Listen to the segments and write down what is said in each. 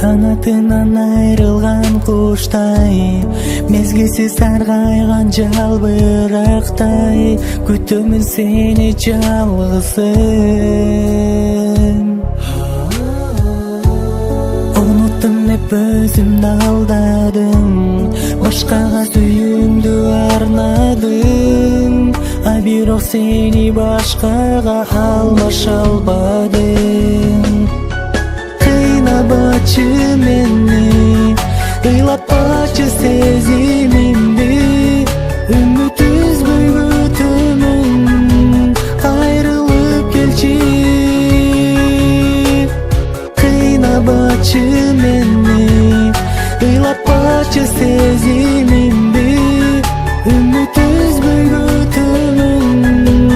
Канатынан айрылган куштай, мезгилсиз саргайган жалбырактай, күтөмүн сени жалгызым. Уnuттум деп өзүмдү алдадым, башкага сүйүүмдү арнадым, а бирок сени башкага алмаша албадым. Кыйнабачы мени, ыйлапачы сезимимди, үмүт үзбөй күтөмүн, кайрылып келчи. Кыйнабачы мени, ыйлапачы сезимимди, үмүт үзбөй күтөмүн,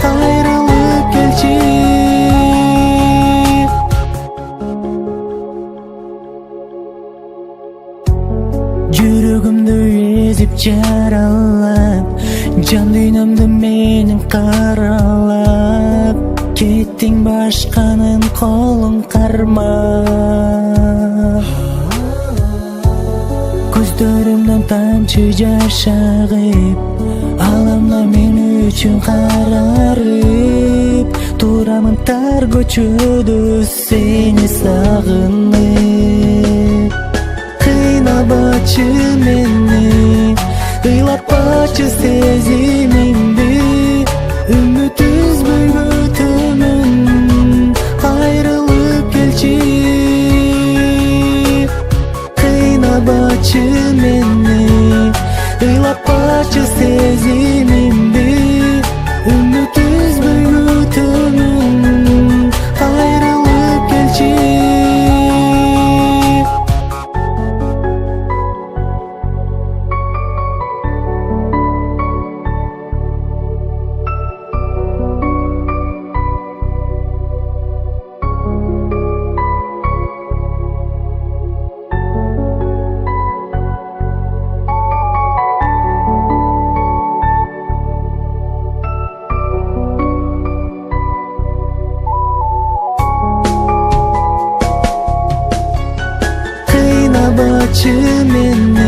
кайрылып келчи. Жүрөгүмдү эзип жаралап, жан дүйнөмдү менин каралап, кеттиң башканын колун кармап. Көздөрүмдөн тамчы жаш агып, аламда мен үчүн карарып, турамын тар көчөдө сени сагынып. Кыйнабачы мени, ыйлапачы сезимимди, үмүт үзбөй күтөмүн, кайрылып келчи. Кыйнабачы мени, ыйлапачы сезимимди, үмүт үзбөй күтөмүн, кайрылып келчи. Кыйнабачы мени,